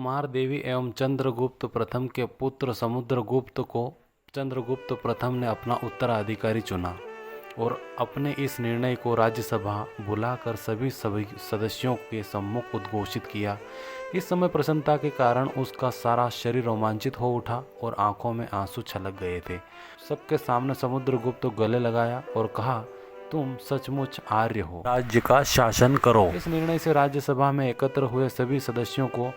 कुमार देवी एवं चंद्रगुप्त प्रथम के पुत्र समुद्रगुप्त को चंद्रगुप्त प्रथम ने अपना उत्तराधिकारी चुना और अपने इस निर्णय को राज्यसभा बुलाकर सभी सदस्यों के सम्मुख उद्घोषित किया। इस समय प्रसन्नता के कारण उसका सारा शरीर रोमांचित हो उठा और आंखों में आंसू छलक गए थे। सबके सामने समुद्रगुप्त गले लगाया और कहा, तुम सचमुच आर्य हो, राज्य का शासन करो। इस निर्णय से राज्यसभा में एकत्र हुए सभी सदस्यों को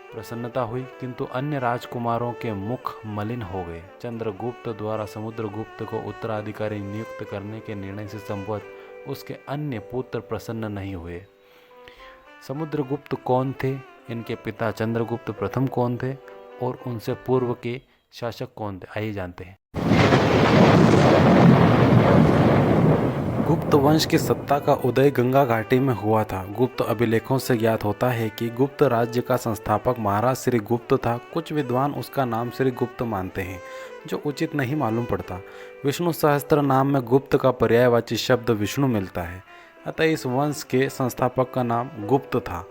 प्रसन्नता हुई, किंतु अन्य राजकुमारों के मुख मलिन हो गए। चंद्रगुप्त द्वारा समुद्रगुप्त को उत्तराधिकारी नियुक्त करने के निर्णय से संभवतः उसके अन्य पुत्र प्रसन्न नहीं हुए। समुद्रगुप्त कौन थे, इनके पिता चंद्रगुप्त प्रथम कौन थे और उनसे पूर्व के शासक कौन थे, आइए जानते हैं। गुप्त वंश की सत्ता का उदय गंगा घाटी में हुआ था। गुप्त अभिलेखों से ज्ञात होता है कि गुप्त राज्य का संस्थापक महाराज श्री गुप्त था। कुछ विद्वान उसका नाम श्री गुप्त मानते हैं, जो उचित नहीं मालूम पड़ता। विष्णु सहस्त्र नाम में गुप्त का पर्यायवाची शब्द विष्णु मिलता है, अतः इस वंश के संस्थापक का नाम गुप्त था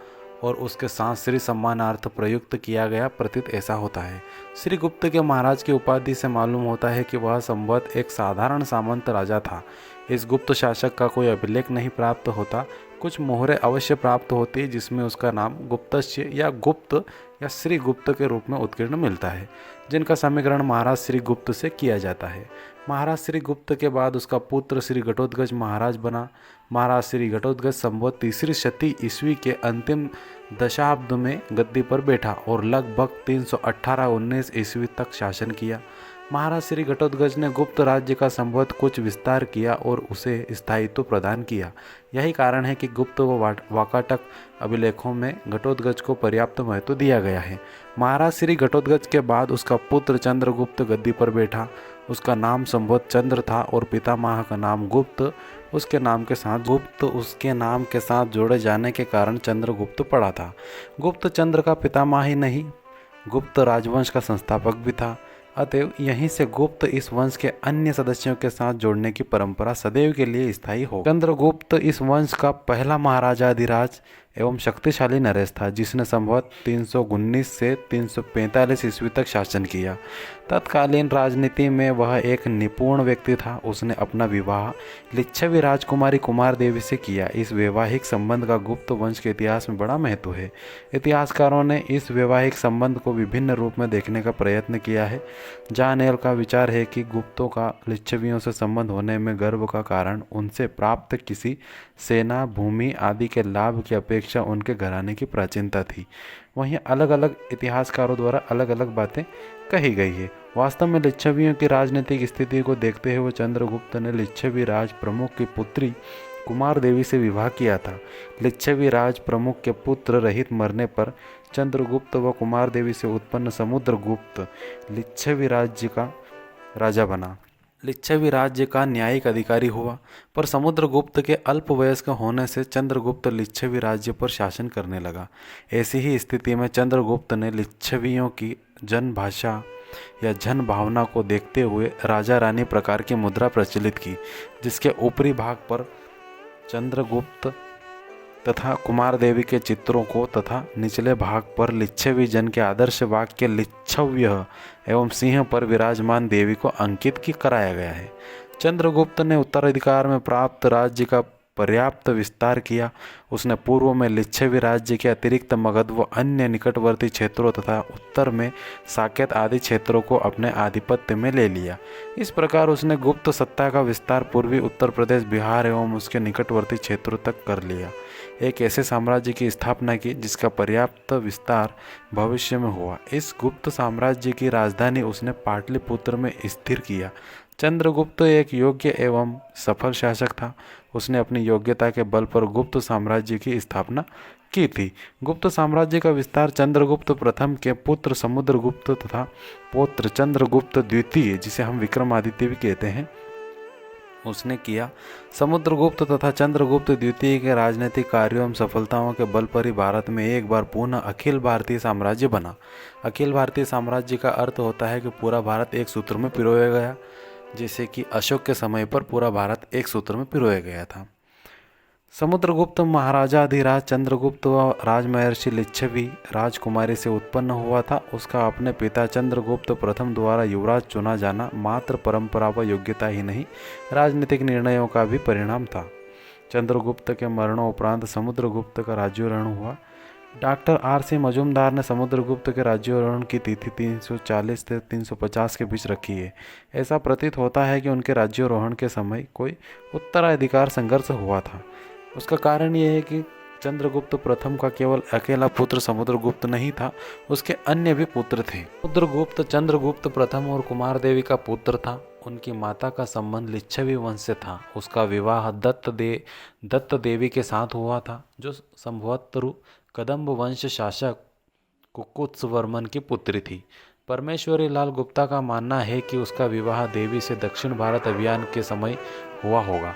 और उसके साथ श्री सम्मानार्थ प्रयुक्त किया गया प्रतीत ऐसा होता है। श्री गुप्त के महाराज की उपाधि से मालूम होता है कि वह संभवतः एक साधारण सामंत राजा था। इस गुप्त शासक का कोई अभिलेख नहीं प्राप्त होता। कुछ मोहरें अवश्य प्राप्त होती जिसमें उसका नाम गुप्तस्य या गुप्त या श्री गुप्त के रूप में उत्कीर्ण मिलता है, जिनका समीकरण महाराज श्री गुप्त से किया जाता है। महाराज श्री गुप्त के बाद उसका पुत्र श्री घटोत्कच महाराज बना। महाराज श्री घटोत्कच संभवतः तीसरी शती ईस्वी के अंतिम दशाब्द में गद्दी पर बैठा और लगभग 318-19 ईस्वी तक शासन किया। महाराज श्री घटोत्कच ने गुप्त राज्य का संभवतः कुछ विस्तार किया और उसे स्थायित्व प्रदान किया। यही कारण है कि गुप्त व वाकाटक अभिलेखों में घटोत्कच को पर्याप्त महत्व दिया गया है। महाराज श्री घटोत्कच के बाद उसका पुत्र चंद्रगुप्त गद्दी पर बैठा। उसका नाम संभवतः चंद्र था और पितामह का नाम गुप्त उसके नाम के साथ जोड़े जाने के कारण चंद्रगुप्त पड़ा था। गुप्त चंद्र का पितामह ही नहीं, गुप्त राजवंश का संस्थापक भी था। अतएव यहीं से गुप्त इस वंश के अन्य सदस्यों के साथ जोड़ने की परंपरा सदैव के लिए स्थायी हो। चंद्रगुप्त इस वंश का पहला महाराजाधिराज एवं शक्तिशाली नरेश था, जिसने संभवतः 319 से 345 ईस्वी तक शासन किया। तत्कालीन राजनीति में वह एक निपुण व्यक्ति था। उसने अपना विवाह लिच्छवी राजकुमारी कुमार देवी से किया। इस वैवाहिक संबंध का गुप्त वंश के इतिहास में बड़ा महत्व है। इतिहासकारों ने इस वैवाहिक संबंध को विभिन्न रूप में देखने का प्रयत्न किया है। जॉन एल का विचार है कि गुप्तों का लिच्छवियों से संबंध होने में गर्व का कारण उनसे प्राप्त किसी सेना, भूमि आदि के लाभ की अपेक्षा उनके घराने की प्राचीनता थी। वहीं अलग अलग इतिहासकारों द्वारा अलग अलग बातें कही गई है। वास्तव में लिच्छवियों की राजनीतिक स्थिति को देखते हुए चंद्रगुप्त ने लिच्छवी राज प्रमुख की पुत्री कुमार देवी से विवाह किया था। लिच्छवी राज प्रमुख के पुत्र रहित मरने पर चंद्रगुप्त व कुमार देवी से उत्पन्न समुद्रगुप्त लिच्छवी राज्य का राजा बना। लिच्छवी राज्य का न्यायिक अधिकारी हुआ, पर समुद्रगुप्त के अल्पवयस्क होने से चंद्रगुप्त लिच्छवी राज्य पर शासन करने लगा। ऐसी ही स्थिति में चंद्रगुप्त ने लिच्छवियों की जन भाषा या जन भावना को देखते हुए राजा रानी प्रकार की मुद्रा प्रचलित की, जिसके ऊपरी भाग पर चंद्रगुप्त तथा कुमार देवी के चित्रों को तथा निचले भाग पर लिच्छवी जन के आदर्श वाक्य लिच्छव्य एवं सिंह पर विराजमान देवी को अंकित कराया गया है। चंद्रगुप्त ने उत्तराधिकार में प्राप्त राज्य का पर्याप्त विस्तार किया। उसने पूर्व में लिच्छवी राज्य के अतिरिक्त मगध व अन्य निकटवर्ती क्षेत्रों तथा उत्तर में साकेत आदि क्षेत्रों को अपने आधिपत्य में ले लिया। इस प्रकार उसने गुप्त सत्ता का विस्तार पूर्वी उत्तर प्रदेश, बिहार एवं उसके निकटवर्ती क्षेत्रों तक कर लिया। एक ऐसे साम्राज्य की स्थापना की जिसका पर्याप्त विस्तार भविष्य में हुआ। इस गुप्त साम्राज्य की राजधानी उसने पाटलिपुत्र में स्थिर किया। चंद्रगुप्त एक योग्य एवं सफल शासक था। उसने अपनी योग्यता के बल पर गुप्त साम्राज्य की स्थापना की थी। गुप्त साम्राज्य का विस्तार चंद्रगुप्त प्रथम के पुत्र समुद्रगुप्त तथा पौत्र चंद्रगुप्त द्वितीय, जिसे हम विक्रमादित्य भी कहते हैं, उसने किया। समुद्रगुप्त तथा चंद्रगुप्त द्वितीय के राजनीतिक कार्यों एवं सफलताओं के बल पर ही भारत में एक बार पुनः अखिल भारतीय साम्राज्य बना। अखिल भारतीय साम्राज्य का अर्थ होता है कि पूरा भारत एक सूत्र में पिरोया गया, जैसे कि अशोक के समय पर पूरा भारत एक सूत्र में पिरोया गया था। समुद्रगुप्त महाराजाधिराज चंद्रगुप्त व राजमहर्षि लिच्छवी राजकुमारी से उत्पन्न हुआ था। उसका अपने पिता चंद्रगुप्त प्रथम द्वारा युवराज चुना जाना मात्र परंपरा व योग्यता ही नहीं, राजनीतिक निर्णयों का भी परिणाम था। चंद्रगुप्त के मरणोपरांत समुद्रगुप्त का राज्यारोहण हुआ। Doctor R.C. मजूमदार ने समुद्रगुप्त के राज्यारोहण की तिथि 340 से 350 के बीच रखी है। ऐसा प्रतीत होता है कि उनके राज्यारोहण के समय कोई उत्तराधिकार संघर्ष हुआ था। उसका कारण यह है कि चंद्रगुप्त प्रथम का केवल अकेला पुत्र समुद्रगुप्त नहीं था, उसके अन्य भी पुत्र थे। समुद्रगुप्त चंद्रगुप्त प्रथम और कुमार देवी का पुत्र था। उनकी माता का संबंध लिच्छवी वंश से था। उसका विवाह दत्त देवी के साथ हुआ था, जो संभवतः कदम्ब वंश शासक कुकुत्सवर्मन की पुत्री थी। परमेश्वरी लाल गुप्ता का मानना है कि उसका विवाह देवी से दक्षिण भारत अभियान के समय हुआ होगा।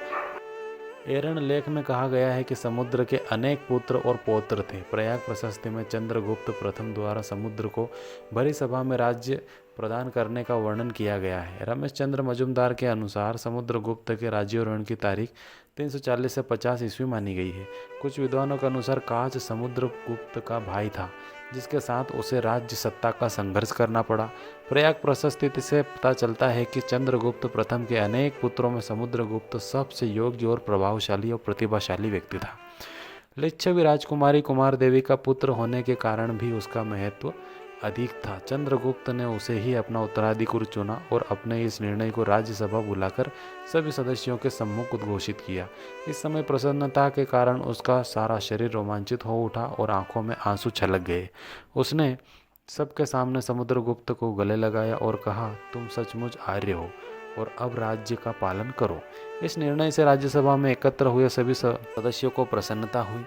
एरन लेख में कहा गया है कि समुद्र के अनेक पुत्र और पौत्र थे। प्रयाग प्रशस्ति में चंद्रगुप्त प्रथम द्वारा समुद्र को भरी सभा में राज्य प्रदान करने का वर्णन किया गया है। रमेश चंद्र मजूमदार के अनुसार समुद्रगुप्त के राज्यारोहण की तारीख 340 से 50 ईस्वी मानी गई है। कुछ विद्वानों के अनुसार काच समुद्रगुप्त का भाई था, जिसके साथ उसे राज्य सत्ता का संघर्ष करना पड़ा। प्रयाग प्रशस्ति से पता चलता है कि चंद्रगुप्त प्रथम के अनेक पुत्रों में समुद्रगुप्त सबसे योग्य और प्रभावशाली और प्रतिभाशाली व्यक्ति था। लिच्छवी राजकुमारी कुमार देवी का पुत्र होने के कारण भी उसका महत्व अधिक था। चंद्रगुप्त ने उसे ही अपना उत्तराधिकारी चुना और अपने इस निर्णय को राज्यसभा बुलाकर सभी सदस्यों के सम्मुख उद्घोषित किया। इस समय प्रसन्नता के कारण उसका सारा शरीर रोमांचित हो उठा और आंखों में आंसू छलक गए। उसने सबके सामने समुद्रगुप्त को गले लगाया और कहा, तुम सचमुच आर्य हो और अब राज्य का पालन करो। इस निर्णय से राज्यसभा में एकत्र हुए सभी सदस्यों को प्रसन्नता हुई,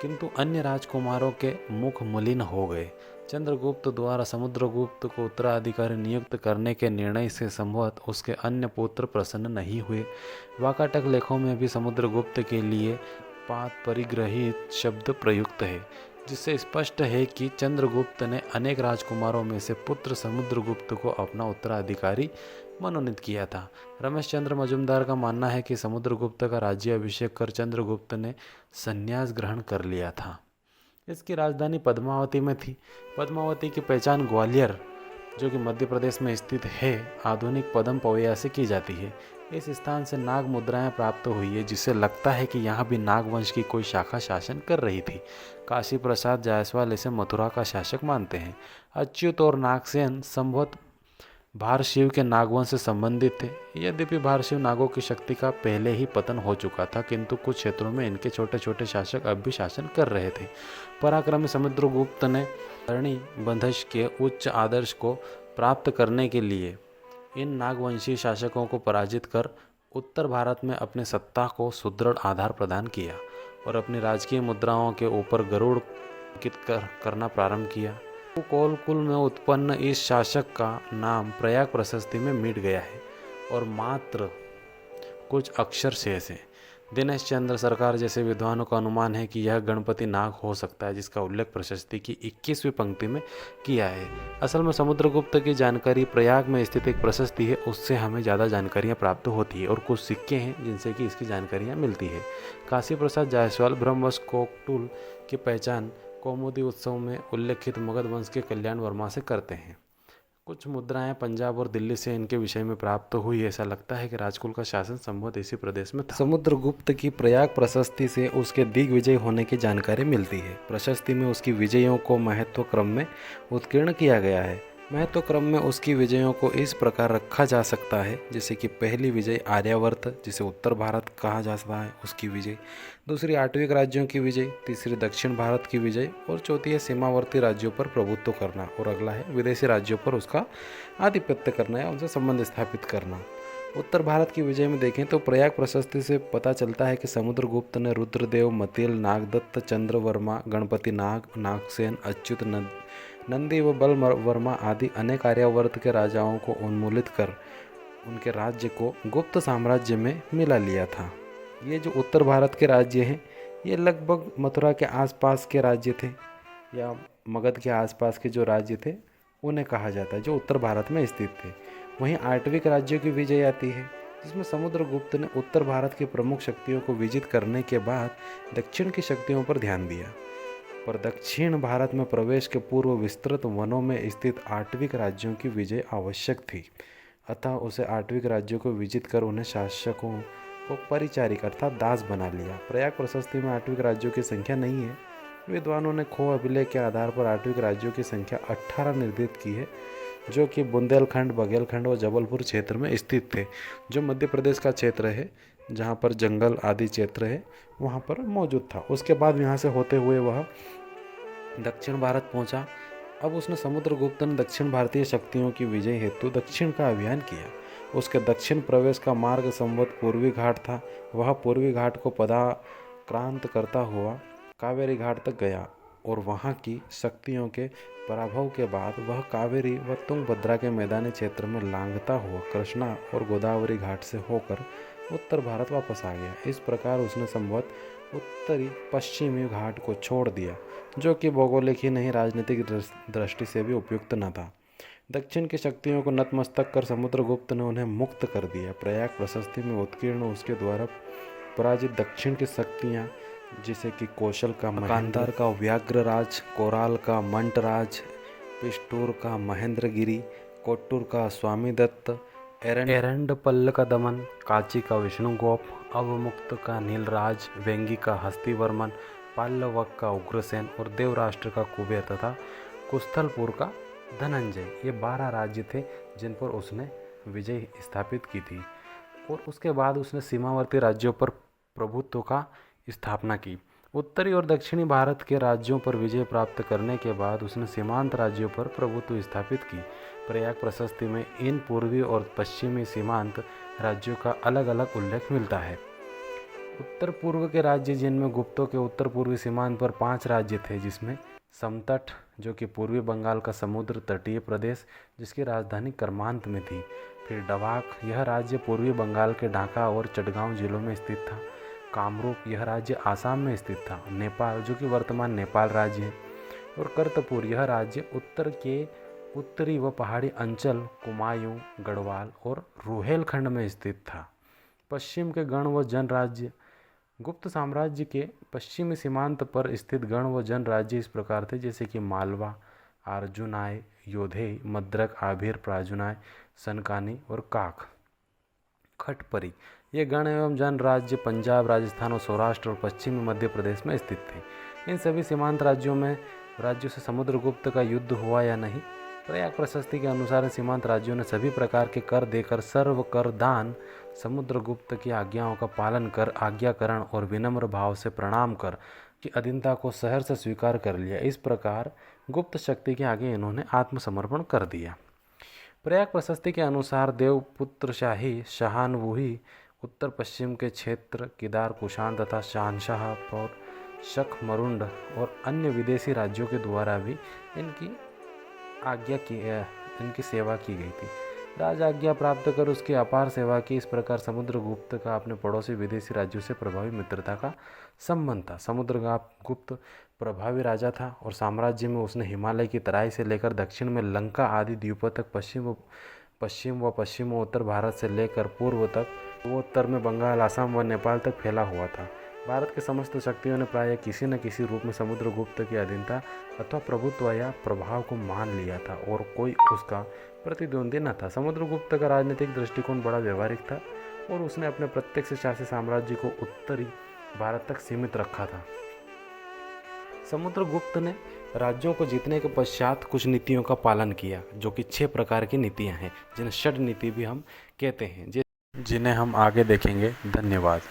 किंतु अन्य राजकुमारों के मुख मलिन हो गए। चंद्रगुप्त द्वारा समुद्रगुप्त को उत्तराधिकारी नियुक्त करने के निर्णय से संभवतः उसके अन्य पुत्र प्रसन्न नहीं हुए। वाकाटक लेखों में भी समुद्रगुप्त के लिए पात परिग्रहित शब्द प्रयुक्त है, जिससे स्पष्ट है कि चंद्रगुप्त ने अनेक राजकुमारों में से पुत्र समुद्रगुप्त को अपना उत्तराधिकारी मनोनीत किया था। रमेश चंद्र मजूमदार का मानना है कि समुद्रगुप्त का राज्याभिषेक कर चंद्रगुप्त ने संन्यास ग्रहण कर लिया था। इसकी राजधानी पद्मावती में थी। पद्मावती की पहचान ग्वालियर, जो कि मध्य प्रदेश में स्थित है, आधुनिक पद्म पवैया से की जाती है। इस स्थान से नाग मुद्राएं प्राप्त हुई है, जिससे लगता है कि यहाँ भी नागवंश की कोई शाखा शासन कर रही थी। काशी प्रसाद जायसवाल इसे मथुरा का शासक मानते हैं। अच्युत और नागसेन संभवतः भारशिव के नागवंश से संबंधित थे। यद्यपि भारशिव नागों की शक्ति का पहले ही पतन हो चुका था, किंतु कुछ क्षेत्रों में इनके छोटे छोटे शासक अब भी शासन कर रहे थे। पराक्रमी समुद्रगुप्त ने धरणी बंधश के उच्च आदर्श को प्राप्त करने के लिए इन नागवंशी शासकों को पराजित कर उत्तर भारत में अपनी सत्ता को सुदृढ़ आधार प्रदान किया और अपनी राजकीय मुद्राओं के ऊपर गरुड़ अंकित करना प्रारंभ किया। कोलकुल में उत्पन्न इस शासक का नाम प्रयाग प्रशस्ति में मिट गया है और मात्र कुछ अक्षर शेष हैं। दिनेश चंद्र सरकार जैसे विद्वानों का अनुमान है कि यह गणपति नाग हो सकता है, जिसका उल्लेख प्रशस्ति की 21वीं पंक्ति में किया है। असल में समुद्रगुप्त की जानकारी प्रयाग में स्थित एक प्रशस्ति है, उससे हमें ज़्यादा जानकारियाँ प्राप्त होती है और कुछ सिक्के हैं जिनसे कि इसकी जानकारियाँ मिलती है। काशी प्रसाद जायसवाल ब्रह्मवश कोकटुल की पहचान कौमुदी उत्सव में उल्लेखित मगध वंश के कल्याण वर्मा से करते हैं। कुछ मुद्राएं पंजाब और दिल्ली से इनके विषय में प्राप्त हुई। ऐसा लगता है कि राजकुल का शासन संभवतः इसी प्रदेश में था। समुद्रगुप्त की प्रयाग प्रशस्ति से उसके दिग्विजय होने की जानकारी मिलती है। प्रशस्ति में उसकी विजयों को महत्व क्रम में उत्कीर्ण किया गया है। महत्व क्रम में उसकी विजयों को इस प्रकार रखा जा सकता है, जैसे कि पहली विजय आर्यावर्त, जिसे उत्तर भारत कहा जाता है, उसकी विजय। दूसरी आठवीं राज्यों की विजय। तीसरी दक्षिण भारत की विजय और चौथी है सीमावर्ती राज्यों पर प्रभुत्व करना और अगला है विदेशी राज्यों पर उसका आधिपत्य करना या उनसे संबंध स्थापित करना। उत्तर भारत की विजय में देखें तो प्रयाग प्रशस्ति से पता चलता है कि समुद्रगुप्त ने रुद्रदेव, मतील, नागदत्त, चंद्रवर्मा, गणपति नाग, नागसेन, अच्युत, नंदी व बल वर्मा आदि अनेक आर्यावर्त के राजाओं को उन्मूलित कर उनके राज्य को गुप्त साम्राज्य में मिला लिया था। ये जो उत्तर भारत के राज्य हैं, ये लगभग मथुरा के आसपास के राज्य थे या मगध के आसपास के जो राज्य थे उन्हें कहा जाता है, जो उत्तर भारत में स्थित थे। वहीं आठवीं राज्यों की विजय आती है। जिसमें समुद्रगुप्त ने उत्तर भारत की प्रमुख शक्तियों को विजित करने के बाद दक्षिण की शक्तियों पर ध्यान दिया। पर दक्षिण भारत में प्रवेश के पूर्व विस्तृत वनों में स्थित आठविक राज्यों की विजय आवश्यक थी। अतः उसे आठविक राज्यों को विजित कर उन्हें शासकों को परिचारिक अर्थात दास बना लिया। प्रयाग प्रशस्ति में आठविक राज्यों की संख्या नहीं है। विद्वानों ने खो अभिलेख के आधार पर आठविक राज्यों की संख्या 18 निर्धारित की है, जो कि बुंदेलखंड, बघेलखंड और जबलपुर क्षेत्र में स्थित थे, जो मध्य प्रदेश का क्षेत्र है, जहाँ पर जंगल आदि क्षेत्र है, वहाँ पर मौजूद था। उसके बाद यहाँ से होते हुए वह दक्षिण भारत पहुँचा। अब उसने समुद्रगुप्त ने दक्षिण भारतीय शक्तियों की विजय हेतु दक्षिण का अभियान किया। उसके दक्षिण प्रवेश का मार्ग संवत पूर्वी घाट था। वह पूर्वी घाट को पदाक्रांत करता हुआ कावेरी घाट तक गया और वहाँ की शक्तियों के पराभव के बाद वह कावेरी व तुंगभद्रा के मैदानी क्षेत्र में लांघता हुआ कृष्णा और गोदावरी घाट से होकर उत्तर भारत वापस आ गया। इस प्रकार उसने संवत उत्तरी पश्चिमी घाट को छोड़ दिया, जो कि भौगोलिक ही नहीं राजनीतिक दृष्टि से भी उपयुक्त न था। दक्षिण की शक्तियों को नतमस्तक कर समुद्रगुप्त ने उन्हें मुक्त कर दिया। प्रयाग प्रशस्ति में उत्कीर्ण उसके द्वारा पराजित दक्षिण की शक्तियाँ, जैसे कि कौशल का कांधार का व्याघ्रराज, कोराल का मंटराज, पिस्टूर का महेंद्रगिरी, कोट्टूर का स्वामीदत्त, एरंडपल्ल का दमन, काची का विष्णुगोप, अवमुक्त का नीलराज, वेंगी का हस्तिवर्मन, पाल्लवक का उग्रसेन और देवराष्ट्र का कुबेर तथा कुस्थलपुर का धनंजय, ये 12 राज्य थे जिन पर उसने विजय स्थापित की थी। और उसके बाद उसने सीमावर्ती राज्यों पर प्रभुत्व का स्थापना की। उत्तरी और दक्षिणी भारत के राज्यों पर विजय प्राप्त करने के बाद उसने सीमांत राज्यों पर प्रभुत्व स्थापित की। प्रयाग प्रशस्ति में इन पूर्वी और पश्चिमी सीमांत राज्यों का अलग अलग उल्लेख मिलता है। उत्तर पूर्व के राज्य, जिनमें गुप्तों के उत्तर पूर्वी सीमांत पर 5 राज्य थे, जिसमें समतट, जो कि पूर्वी बंगाल का समुद्र तटीय प्रदेश जिसकी राजधानी करमांत में थी। फिर डवाक, यह राज्य पूर्वी बंगाल के ढाका और चटगांव जिलों में स्थित था। कामरूप, यह राज्य आसाम में स्थित था। नेपाल, जो कि वर्तमान नेपाल राज्य है। और कर्तपुर, यह राज्य उत्तर के उत्तरी व पहाड़ी अंचल कुमायूं, गढ़वाल और रुहेलखंड में स्थित था। पश्चिम के गण व जन राज्य, गुप्त साम्राज्य के पश्चिमी सीमांत पर स्थित गण व जन राज्य इस प्रकार थे, जैसे कि मालवा, अर्जुनाय, योधेय, मद्रक, आभिर, प्राजुनाय, सनकानी और काक। खटपरी, ये गण एवं जन राज्य पंजाब, राजस्थान और सौराष्ट्र और पश्चिमी मध्य प्रदेश में स्थित थे। इन सभी सीमांत राज्यों से समुद्रगुप्त का युद्ध हुआ या नहीं? प्रयाग प्रशस्ति के अनुसार सीमांत राज्यों ने सभी प्रकार के कर देकर सर्व कर दान, समुद्रगुप्त की आज्ञाओं का पालन कर, आज्ञाकरण और विनम्र भाव से प्रणाम कर की अधीनता को सहर्ष से स्वीकार कर लिया। इस प्रकार गुप्त शक्ति के आगे इन्होंने आत्मसमर्पण कर दिया। प्रयाग प्रशस्ति के अनुसार देवपुत्र शाही शाहानवुही उत्तर पश्चिम के क्षेत्र किदार, कुषाण तथा शहनशाह और शक मरुंड और अन्य विदेशी राज्यों के द्वारा भी इनकी सेवा की गई थी। राज आज्ञा प्राप्त कर उसकी अपार सेवा की। इस प्रकार समुद्रगुप्त का अपने पड़ोसी विदेशी राज्यों से प्रभावी मित्रता का संबंध था। समुद्रगुप्त प्रभावी राजा था और साम्राज्य में उसने हिमालय की तराई से लेकर दक्षिण में लंका आदि द्वीपों तक, पश्चिम व उत्तर भारत से लेकर पूर्व तक, उत्तर में बंगाल, असम व नेपाल तक फैला हुआ था। भारत के समस्त शक्तियों ने प्रायः किसी न किसी रूप में समुद्रगुप्त की अधीनता अथवा प्रभुत्व या प्रभाव को मान लिया था और कोई उसका प्रतिद्वंदी न था। समुद्रगुप्त का राजनीतिक दृष्टिकोण बड़ा व्यवहारिक था और उसने अपने प्रत्यक्ष शासी साम्राज्य को उत्तरी भारत तक सीमित रखा था। समुद्रगुप्त ने राज्यों को जीतने के पश्चात कुछ नीतियों का पालन किया, जो कि 6 प्रकार की नीतियां हैं, जिन्हें षड नीति भी हम कहते हैं, जिन्हें हम आगे देखेंगे। धन्यवाद।